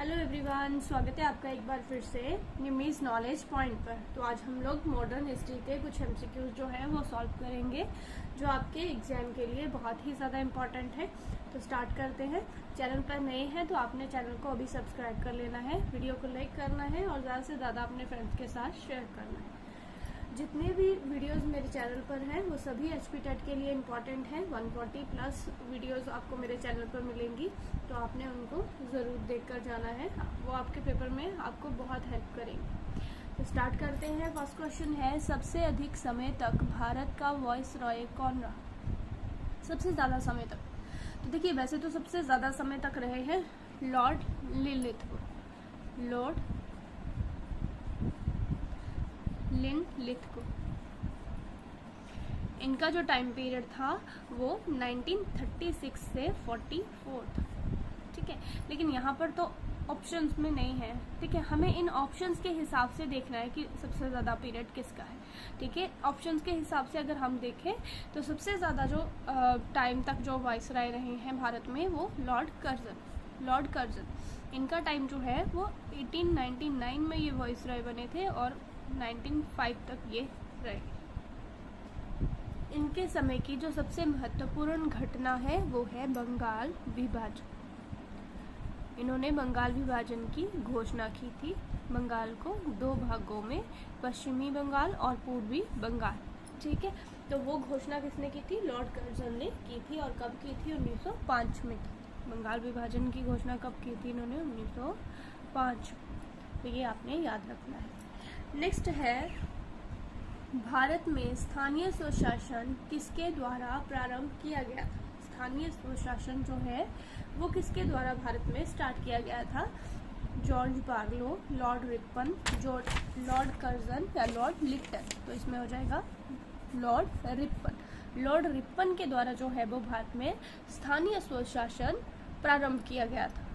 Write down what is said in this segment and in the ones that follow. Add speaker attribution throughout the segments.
Speaker 1: Hello everyone, स्वागत है आपका एक बार फिर से निमीज नॉलेज पॉइंट पर। तो आज हम लोग मॉडर्न हिस्ट्री के कुछ एमसीक्यूज जो हैं वो सॉल्व करेंगे, जो आपके एग्जाम के लिए बहुत ही ज़्यादा इम्पॉर्टेंट है। तो स्टार्ट करते हैं। चैनल पर नए हैं तो आपने चैनल को अभी सब्सक्राइब कर लेना है, वीडियो को लाइक करना है और ज़्यादा से ज़्यादा अपने फ्रेंड्स के साथ शेयर करना है। जितने भी वीडियोस मेरे चैनल पर हैं वो सभी एचपी टेट के लिए इम्पॉर्टेंट हैं। 140 प्लस वीडियोस आपको मेरे चैनल पर मिलेंगी, तो आपने उनको ज़रूर देखकर जाना है, वो आपके पेपर में आपको बहुत हेल्प करेंगे। तो स्टार्ट करते हैं। फर्स्ट क्वेश्चन है, सबसे अधिक समय तक भारत का वॉइस रॉय कौन रहा? सबसे ज़्यादा समय तक, तो देखिए वैसे तो सबसे ज़्यादा समय तक रहे हैं लॉर्ड लिनलिथ। लॉर्ड लिनलिथ। इनका जो टाइम पीरियड था वो 1936 से 44 था। ठीक है, लेकिन यहाँ पर तो ऑप्शंस में नहीं है। ठीक है, हमें इन ऑप्शंस के हिसाब से देखना है कि सबसे ज़्यादा पीरियड किसका है। ठीक है, ऑप्शंस के हिसाब से अगर हम देखें तो सबसे ज़्यादा जो टाइम तक जो वाइसराय रहे हैं भारत में वो लॉर्ड कर्जन। इनका टाइम जो है वो 1899 में ये वाइसराय बने थे और 1905 तक ये रहे। इनके समय की जो सबसे महत्वपूर्ण घटना है वो है बंगाल विभाजन। इन्होंने बंगाल विभाजन की घोषणा की थी। बंगाल को दो भागों में, पश्चिमी बंगाल और पूर्वी बंगाल। ठीक है, तो वो घोषणा किसने की थी? लॉर्ड कर्जन ने की थी। और कब की थी? 1905 में की थी। बंगाल विभाजन की घोषणा कब की थी इन्होंने? 1905। तो ये आपने याद रखना है। नेक्स्ट है, भारत में स्थानीय स्वशासन किसके द्वारा प्रारंभ किया गया था? स्थानीय स्वशासन जो है वो किसके द्वारा भारत में स्टार्ट किया गया था? George Barlow, Lord Ripon, Lord Curzon या लॉर्ड लिप्टन? तो इसमें हो जाएगा लॉर्ड रिपन। लॉर्ड रिपन के द्वारा जो है वो भारत में स्थानीय स्वशासन प्रारंभ किया गया था।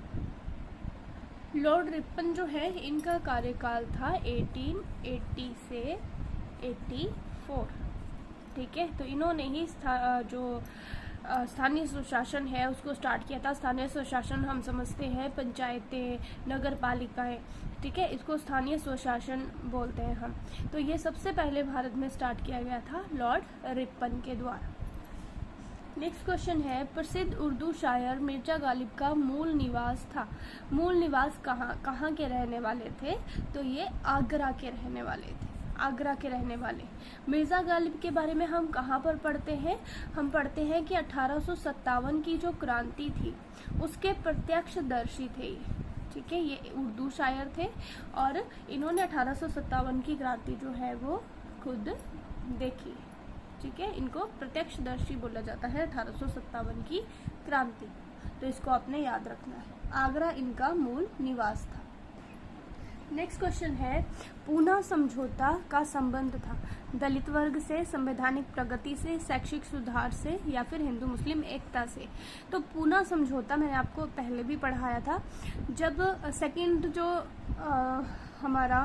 Speaker 1: लॉर्ड रिपन जो है इनका कार्यकाल था 1880 से 84। ठीक है, तो इन्होंने ही जो स्थानीय स्वशासन है उसको स्टार्ट किया था। स्थानीय स्वशासन हम समझते हैं पंचायतें, नगर पालिकाएं। ठीक है, इसको स्थानीय स्वशासन बोलते हैं हम। तो ये सबसे पहले भारत में स्टार्ट किया गया था लॉर्ड रिपन के द्वारा। नेक्स्ट क्वेश्चन है, प्रसिद्ध उर्दू शायर मिर्जा गालिब का मूल निवास था। मूल निवास कहाँ के रहने वाले थे? तो ये आगरा के रहने वाले थे। आगरा के रहने वाले मिर्जा गालिब के बारे में हम कहाँ पर पढ़ते हैं? हम पढ़ते हैं कि 1857 की जो क्रांति थी उसके प्रत्यक्षदर्शी थे। ठीक है, ये उर्दू शायर थे और इन्होंने 1857 की क्रांति जो है वो खुद देखी। ठीक है, इनको प्रत्यक्षदर्शी बोला जाता है 1857 की क्रांति। तो इसको आपने याद रखना है। आगरा इनका मूल निवास था। नेक्स्ट क्वेश्चन है, पूना समझौता का संबंध था दलित वर्ग से, संवैधानिक प्रगति से, शैक्षिक सुधार से या फिर हिंदू मुस्लिम एकता से? तो पूना समझौता मैंने आपको पहले भी पढ़ाया था। जब सेकंड जो हमारा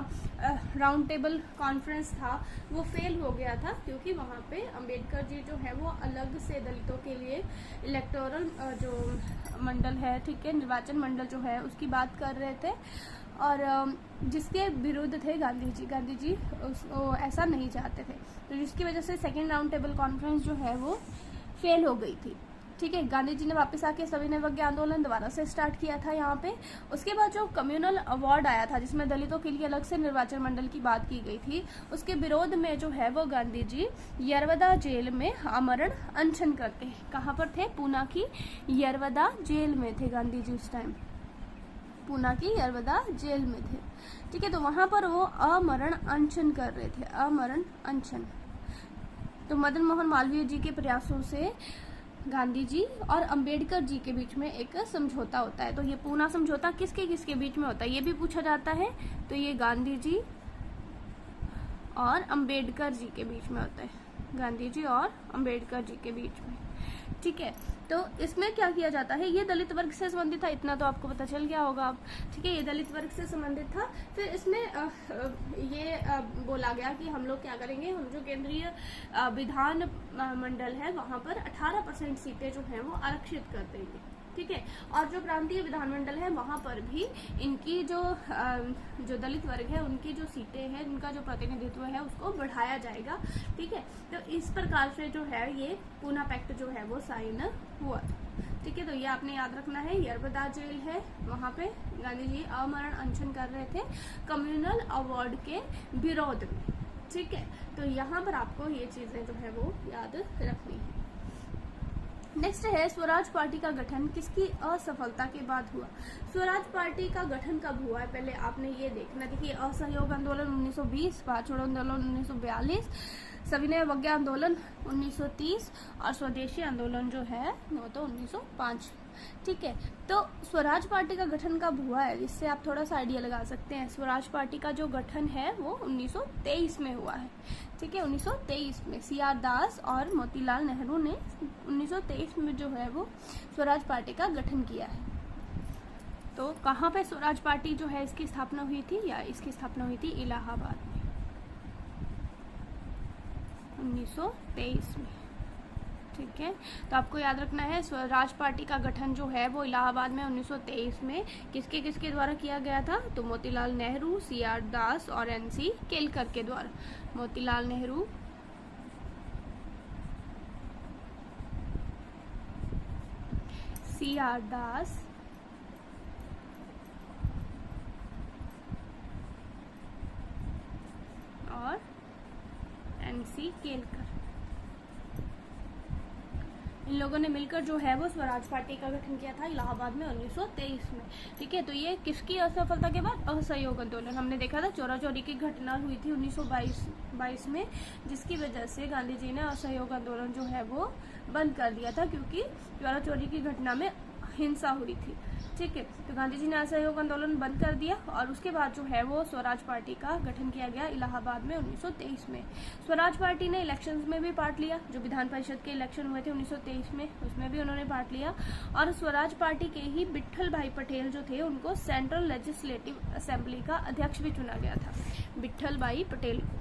Speaker 1: राउंड टेबल कॉन्फ्रेंस था वो फेल हो गया था, क्योंकि वहाँ पे अंबेडकर जी जो है वो अलग से दलितों के लिए इलेक्टोरल जो मंडल है, ठीक है, निर्वाचन मंडल जो है उसकी बात कर रहे थे और जिसके विरुद्ध थे गांधी जी उसको ऐसा नहीं चाहते थे। तो जिसकी वजह से सेकेंड राउंड टेबल कॉन्फ्रेंस जो है वो फेल हो गई थी। ठीक है, गांधी जी ने वापस आके सविनय अवज्ञा आंदोलन दोबारा से स्टार्ट किया था यहाँ पे। उसके बाद जो कम्युनल अवार्ड आया था जिसमें दलितों के लिए अलग से निर्वाचन मंडल की बात की गई थी, उसके विरोध में जो है वो गांधी जी यरवदा जेल में आमरण अनशन करते हैं। कहाँ पर थे? पूना की यरवदा जेल में थे गांधी जी उस टाइम। पूना की यरवदा जेल में थे। ठीक है, तो वहां पर वो आमरण अनशन कर रहे थे, आमरण अनशन। तो मदन मोहन मालवीय जी के प्रयासों से गांधी जी और अंबेडकर जी के बीच में एक समझौता होता है। तो ये पूना समझौता किसके बीच में होता है ये भी पूछा जाता है। तो ये गांधी जी और अंबेडकर जी के बीच में होता है, गांधी जी और अंबेडकर जी के बीच में। ठीक है, तो इसमें क्या किया जाता है? ये दलित वर्ग से संबंधित था, इतना तो आपको पता चल गया होगा अब। ठीक है, ये दलित वर्ग से संबंधित था। फिर इसमें ये बोला गया कि हम लोग क्या करेंगे, हम जो केंद्रीय विधान मंडल है वहां पर 18% सीटें जो हैं वो आरक्षित कर देंगे। ठीक है। और जो प्रांतीय विधानमंडल है वहां पर भी इनकी जो दलित वर्ग है उनकी जो सीटें हैं, उनका जो प्रतिनिधित्व है उसको बढ़ाया जाएगा, ठीक है। तो इस प्रकार से जो है ये पूना पैक्ट जो है वो साइन हुआ, ठीक है। तो ये आपने याद रखना है। यरबदा जेल है, वहां पे गांधी जी अमरण अनशन कर रहे थे कम्युनल अवार्ड के विरोध में, ठीक है। तो यहाँ पर आपको ये चीजें जो है वो याद रखनी है। नेक्स्ट है स्वराज पार्टी का गठन किसकी असफलता के बाद हुआ। स्वराज पार्टी का गठन कब हुआ है, पहले आपने ये देखना। देखिए, असहयोग आंदोलन 1920, भारत छोड़ो आंदोलन 1942, सविनय अवज्ञा आंदोलन 1930 और स्वदेशी आंदोलन जो है वो तो 1905, ठीक है। तो स्वराज पार्टी का गठन कब हुआ है, इससे आप थोड़ा सा आइडिया लगा सकते हैं। स्वराज पार्टी का जो गठन है वो 1923 में हुआ है, ठीक है। 1923 में CR दास और मोतीलाल नेहरू ने 1923 में जो है वो स्वराज पार्टी का गठन किया है। तो कहाँ पे स्वराज पार्टी जो है इसकी स्थापना हुई थी, या इसकी स्थापना हुई थी इलाहाबाद में 1923 में, ठीक है। तो आपको याद रखना है स्वराज पार्टी का गठन जो है वो इलाहाबाद में 1923 में किसके द्वारा किया गया था, तो मोतीलाल नेहरू, CR दास और NC केलकर के द्वारा। मोतीलाल नेहरू, CR दास और NC केलकर, इन लोगों ने मिलकर जो है वो स्वराज पार्टी का गठन किया था इलाहाबाद में 1923 में, ठीक है। तो ये किसकी असफलता के बाद, असहयोग आंदोलन। हमने देखा था चोरा चोरी की घटना हुई थी 1922 में, जिसकी वजह से गांधी जी ने असहयोग आंदोलन जो है वो बंद कर दिया था, क्योंकि चोरा चोरी की घटना में हिंसा हुई थी, ठीक है। तो गांधी जी ने असहयोग आंदोलन बंद कर दिया और उसके बाद जो है वो स्वराज पार्टी का गठन किया गया इलाहाबाद में 1923 में। स्वराज पार्टी ने इलेक्शंस में भी पार्ट लिया, जो विधान परिषद के इलेक्शन हुए थे 1923 में, उसमें भी उन्होंने पार्ट लिया। और स्वराज पार्टी के ही विट्ठल भाई पटेल जो थे उनको सेंट्रल लेजिस्लेटिव असेंबली का अध्यक्ष भी चुना गया था। विट्ठल भाई पटेल को,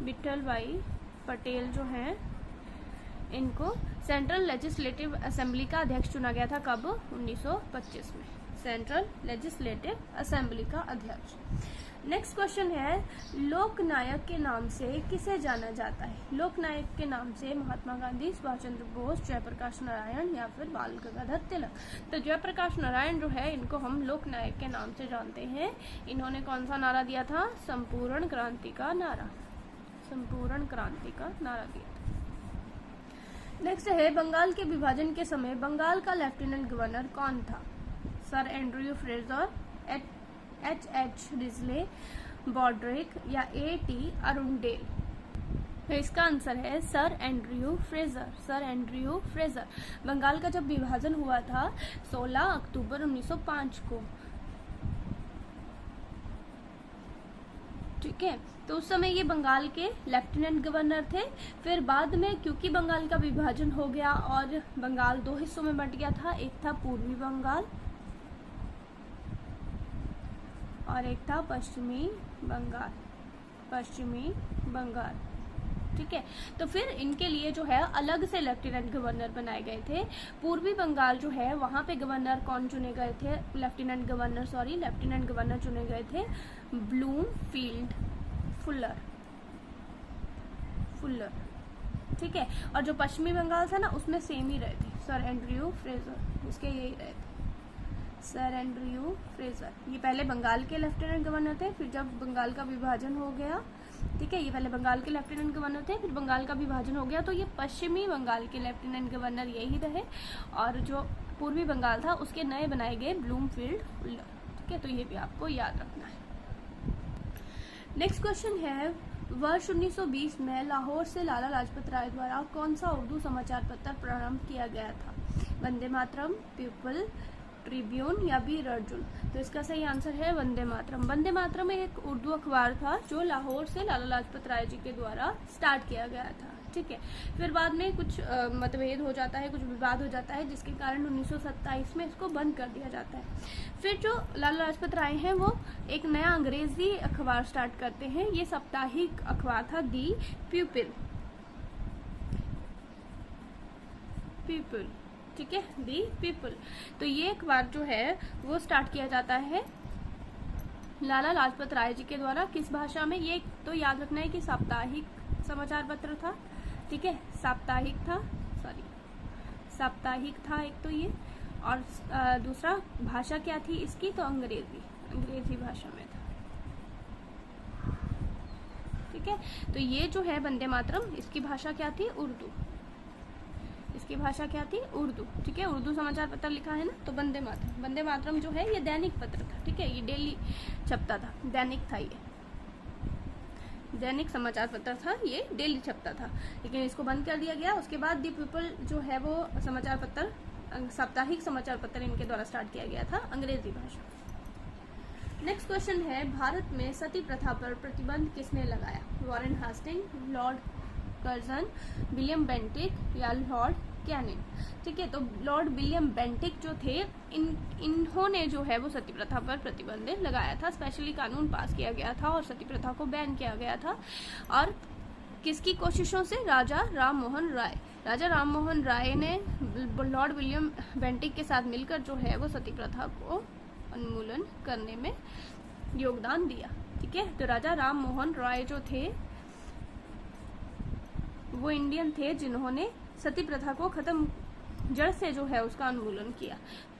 Speaker 1: विट्ठल भाई पटेल जो है इनको सेंट्रल लेजिस्लेटिव असेंबली का अध्यक्ष चुना गया था। कब, 1925 में, सेंट्रल लेजिस्लेटिव असेंबली का अध्यक्ष। नेक्स्ट क्वेश्चन है, लोकनायक के नाम से किसे जाना जाता है। लोकनायक के नाम से महात्मा गांधी, सुभाष चंद्र बोस, जयप्रकाश नारायण या फिर बाल गंगाधर तिलक। तो जयप्रकाश नारायण जो है इनको हम लोकनायक के नाम से जानते हैं। इन्होंने कौन सा नारा दिया था, संपूर्ण क्रांति का नारा, संपूर्ण क्रांति का नारा दिया था। नेक्स्ट है, बंगाल के विभाजन के समय बंगाल का लेफ्टिनेंट गवर्नर कौन था। Sir Andrew Fraser, H Risley, Brodrick या A.T. अरुणडेल। तो इसका आंसर है sir Andrew Fraser, sir Andrew Fraser. Bengal का जब विभाजन हुआ था 16 अक्टूबर 1905 को, ठीक है। तो उस समय ये बंगाल के लेफ्टिनेंट गवर्नर थे। फिर बाद में क्योंकि बंगाल का विभाजन हो गया और बंगाल दो हिस्सों में बंट गया था, एक था पूर्वी बंगाल और एक था पश्चिमी बंगाल, पश्चिमी बंगाल, ठीक है। तो फिर इनके लिए जो है अलग से लेफ्टिनेंट गवर्नर बनाए गए थे। पूर्वी बंगाल जो है वहां पे गवर्नर कौन चुने गए थे, लेफ्टिनेंट गवर्नर चुने गए थे ब्लूमफील्ड फुलर, ठीक है। और जो पश्चिमी बंगाल था ना उसमें सेम ही रहे थे, सर एंड्रयू फ्रेजर, इसके यही रहे थे सर एंड्रयू फ्रेजर। ये पहले बंगाल के लेफ्टिनेंट गवर्नर थे, फिर जब बंगाल का विभाजन हो गया, ठीक है, ये पहले बंगाल के लेफ्टिनेंट गवर्नर थे, फिर बंगाल का विभाजन हो गया तो ये पश्चिमी बंगाल के लेफ्टिनेंट गवर्नर यही रहे और जो पूर्वी बंगाल था उसके नए बनाए गए ब्लूमफील्ड फुलर, ठीक है। तो ये भी आपको याद रखना है। नेक्स्ट क्वेश्चन है, वर्ष 1920 में लाहौर से लाला लाजपत राय द्वारा कौन सा उर्दू समाचार पत्र प्रारंभ किया गया था। वंदे मातरम, पीपल, ट्रिब्यून या वीर अर्जुन। तो इसका सही आंसर है वंदे मातरम। वंदे मातरम एक उर्दू अखबार था जो लाहौर से लाला लाजपत राय जी के द्वारा स्टार्ट किया गया था, ठीक है। फिर बाद में कुछ मतभेद हो जाता है, कुछ विवाद हो जाता है, जिसके कारण 1927 में इसको बंद कर दिया जाता है। फिर जो लाला लाजपत राय हैं वो एक नया अंग्रेजी अखबार स्टार्ट करते हैं। ये साप्ताहिक अखबार था दी प्यूपिल, पीपल, ठीक है, दी पीपल। तो ये एक बार जो है वो स्टार्ट किया जाता है लाला लाजपत राय जी के द्वारा। किस भाषा में? ये तो याद रखना है कि साप्ताहिक समाचार पत्र था, ठीक है, साप्ताहिक था एक तो ये, और दूसरा भाषा क्या थी इसकी? तो अंग्रेजी भाषा में था, ठीक है। तो ये जो है वंदे मातरम, इसकी भाषा क्या थी? उर्दू। इसकी भाषा क्या थी? उर्दू, ठीक है। उर्दू समाचार पत्र लिखा है ना, तो वंदे मातरम जो है ये दैनिक पत्र था, ठीक है, ये डेली छपता था, दैनिक था, ये दैनिक समाचार पत्र था, ये डेली छपता था, लेकिन इसको बंद कर दिया गया। उसके बाद दी पीपल जो है वो समाचार पत्र, साप्ताहिक समाचार पत्र इनके द्वारा स्टार्ट किया गया था, अंग्रेजी भाषा। नेक्स्ट क्वेश्चन है, भारत में सती प्रथा पर प्रतिबंध किसने लगाया? Warren Hastings, Lord Curzon, William Bentinck या लॉर्ड कैनिंग, ठीक है। तो लॉर्ड विलियम बेंटिक जो थे, इन्होंने जो है वो सती प्रथा पर प्रतिबंध लगाया था। स्पेशली कानून पास किया गया था और सती प्रथा को बैन किया गया था। और किसकी कोशिशों से? राजा राम मोहन राय ने लॉर्ड विलियम बेंटिक के साथ मिलकर जो है वो सती प्रथा को उन्मूलन करने में योगदान दिया, ठीक है। तो राजा राम मोहन राय जो थे वो इंडियन थे जिन्होंने सती प्रथा को खत्म, जड़ से जो है उसका उन्मूलन किया,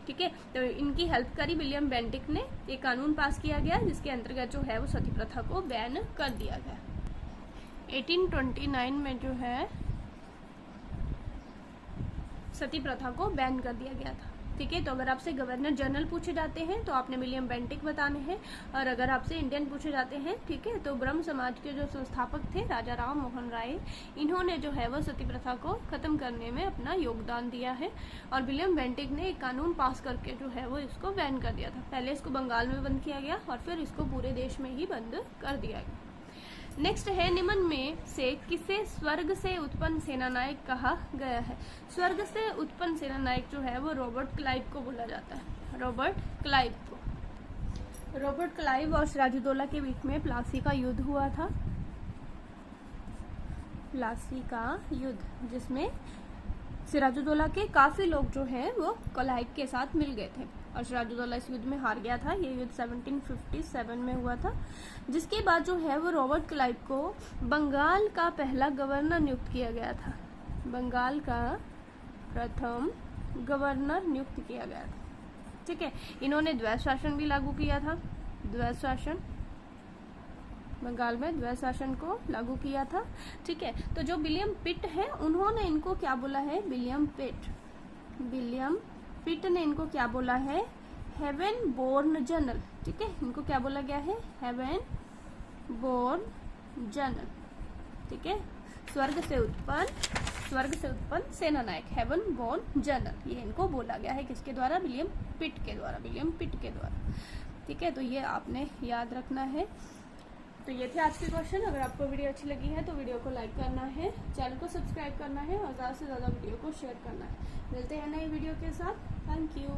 Speaker 1: ठीक है। तो इनकी हेल्प करी विलियम बेंटिक ने, एक कानून पास किया गया जिसके अंतर्गत जो है वो सती प्रथा को बैन कर दिया गया। 1829 में जो है सती प्रथा को बैन कर दिया गया था, ठीक है। तो अगर आपसे गवर्नर जनरल पूछे जाते हैं तो आपने विलियम बेंटिक बताने हैं, और अगर आपसे इंडियन पूछे जाते हैं, ठीक है, तो ब्रह्म समाज के जो संस्थापक थे राजा राम मोहन राय, इन्होंने जो है वो सती प्रथा को खत्म करने में अपना योगदान दिया है। और विलियम बेंटिक ने एक कानून पास करके जो है वो इसको बैन कर दिया था। पहले इसको बंगाल में बंद किया गया और फिर इसको पूरे देश में ही बंद कर दिया गया। नेक्स्ट है, निम्न में से किसे स्वर्ग से उत्पन्न सेनानायक कहा गया है? स्वर्ग से उत्पन्न सेनानायक जो है वो रॉबर्ट क्लाइव को बोला जाता है, रॉबर्ट क्लाइव और सिराजुद्दौला के बीच में प्लासी का युद्ध हुआ था, प्लासी का युद्ध, जिसमें सिराजुद्दौला के काफी लोग जो है वो क्लाइव के साथ मिल गए थे और सिराजुद्दौला इस युद्ध में हार गया था। ये युद्ध 1757 में हुआ था, जिसके बाद जो है वो रॉबर्ट क्लाइव को बंगाल का पहला गवर्नर नियुक्त किया गया था, बंगाल का प्रथम गवर्नर नियुक्त किया गया था, ठीक है। इन्होंने द्वैध शासन भी लागू किया था, द्वैध शासन, बंगाल में द्वैध शासन को लागू किया था, ठीक है। तो जो विलियम पिट है, उन्होंने इनको क्या बोला है? विलियम पिट ने इनको क्या बोला है? हेवन बोर्न जनरल, ठीक है। इनको क्या बोला गया है? हेवन बोर्न जनरल, ठीक है। स्वर्ग से उत्पन्न सेनानायक, हेवन बोर्न जनरल, ये इनको बोला गया है किसके द्वारा? विलियम पिट के द्वारा, ठीक है। तो ये आपने याद रखना है। तो ये थे आज के क्वेश्चन। अगर आपको वीडियो अच्छी लगी है तो वीडियो को लाइक करना है, चैनल को सब्सक्राइब करना है और ज़्यादा से ज़्यादा वीडियो को शेयर करना है। मिलते हैं नई वीडियो के साथ। Thank you.